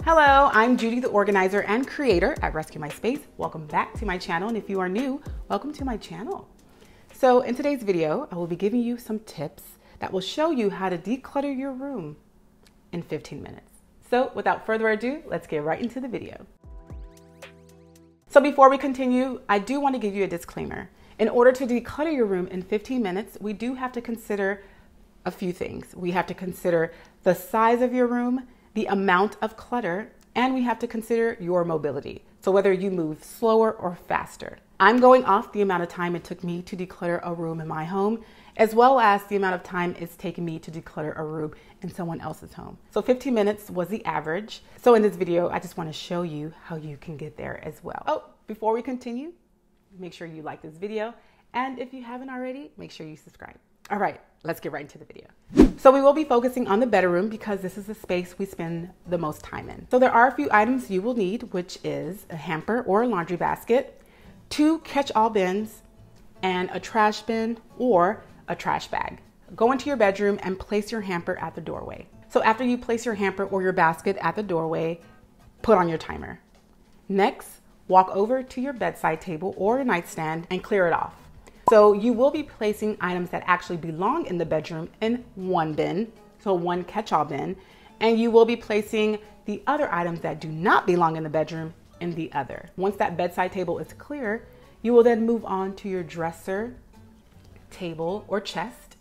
Hello, I'm Judy, the organizer and creator at Rescue My Space. Welcome back to my channel, and if you are new, welcome to my channel. So in today's video, I will be giving you some tips that will show you how to declutter your room in 15 minutes. So without further ado, let's get right into the video. So before we continue, I do want to give you a disclaimer. In order to declutter your room in 15 minutes, we do have to consider a few things. We have to consider the size of your room, the amount of clutter, and we have to consider your mobility. So whether you move slower or faster. I'm going off the amount of time it took me to declutter a room in my home, as well as the amount of time it's taken me to declutter a room in someone else's home. So 15 minutes was the average. So in this video, I just want to show you how you can get there as well. Oh, before we continue, make sure you like this video. And if you haven't already, make sure you subscribe. All right, let's get right into the video. So we will be focusing on the bedroom because this is the space we spend the most time in. So there are a few items you will need, which is a hamper or a laundry basket, 2 catch-all bins, and a trash bin or a trash bag. Go into your bedroom and place your hamper at the doorway. So after you place your hamper or your basket at the doorway, put on your timer. Next, walk over to your bedside table or a nightstand and clear it off. So you will be placing items that actually belong in the bedroom in one bin, so one catch-all bin, and you will be placing the other items that do not belong in the bedroom in the other. Once that bedside table is clear, you will then move on to your dresser, table, or chest,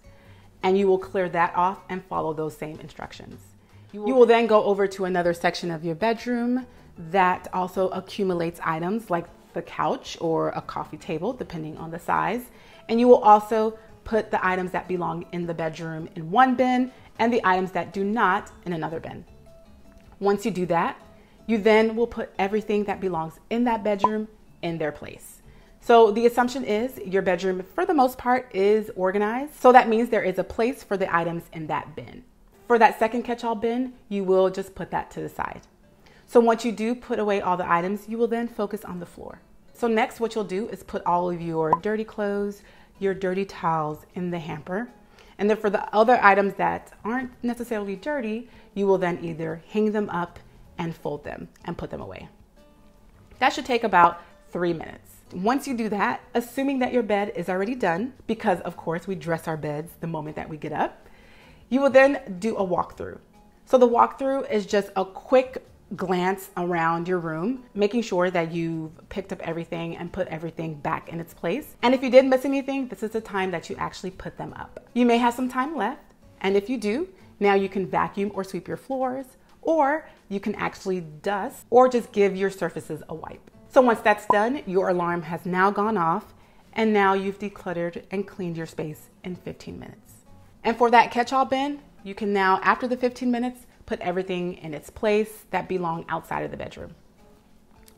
and you will clear that off and follow those same instructions. You will then go over to another section of your bedroom that also accumulates items like the couch or a coffee table, depending on the size. And you will also put the items that belong in the bedroom in one bin and the items that do not in another bin. Once you do that, you then will put everything that belongs in that bedroom in their place. So the assumption is your bedroom, for the most part, is organized. So that means there is a place for the items in that bin. For that second catch-all bin, you will just put that to the side. So once you do put away all the items, you will then focus on the floor. So next, what you'll do is put all of your dirty clothes, your dirty towels in the hamper. And then for the other items that aren't necessarily dirty, you will then either hang them up and fold them and put them away. That should take about 3 minutes. Once you do that, assuming that your bed is already done, because of course we dress our beds the moment that we get up, you will then do a walkthrough. So the walkthrough is just a quick glance around your room, making sure that you've picked up everything and put everything back in its place. And if you did miss anything, this is the time that you actually put them up. You may have some time left, and if you do, now you can vacuum or sweep your floors, or you can actually dust or just give your surfaces a wipe. So once that's done, your alarm has now gone off, and now you've decluttered and cleaned your space in 15 minutes. And for that catch-all bin, you can now, after the 15 minutes, put everything in its place that belong outside of the bedroom.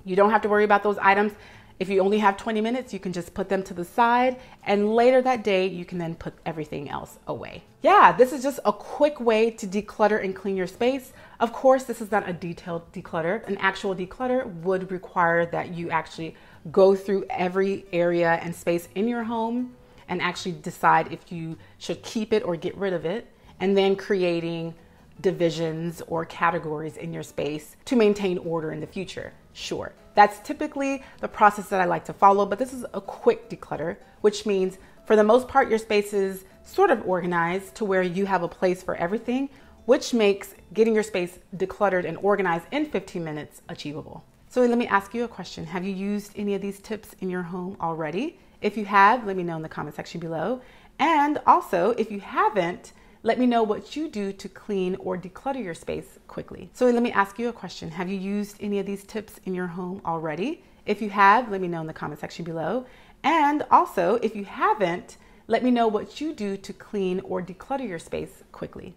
You don't have to worry about those items. If you only have 20 minutes, you can just put them to the side, and later that day, you can then put everything else away. Yeah, this is just a quick way to declutter and clean your space. Of course, this is not a detailed declutter. An actual declutter would require that you actually go through every area and space in your home and actually decide if you should keep it or get rid of it, and then creating divisions or categories in your space to maintain order in the future. Sure, that's typically the process that I like to follow, but this is a quick declutter, which means for the most part, your space is sort of organized to where you have a place for everything, which makes getting your space decluttered and organized in 15 minutes achievable. So let me ask you a question. Have you used any of these tips in your home already? If you have, let me know in the comment section below. And also, if you haven't, let me know what you do to clean or declutter your space quickly. So let me ask you a question. Have you used any of these tips in your home already? If you have, let me know in the comment section below. And also, if you haven't, let me know what you do to clean or declutter your space quickly.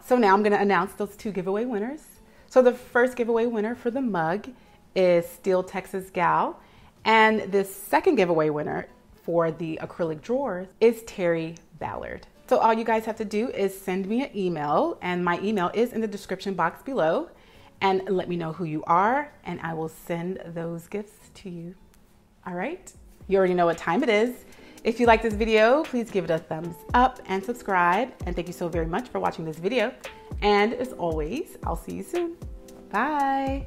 So now I'm gonna announce those 2 giveaway winners. So the first giveaway winner for the mug is Steel Texas Gal. And the second giveaway winner for the acrylic drawers is Terry Ballard. So all you guys have to do is send me an email, and my email is in the description box below, and let me know who you are, and I will send those gifts to you. All right, you already know what time it is. If you like this video, please give it a thumbs up and subscribe. And thank you so very much for watching this video. And as always, I'll see you soon. Bye.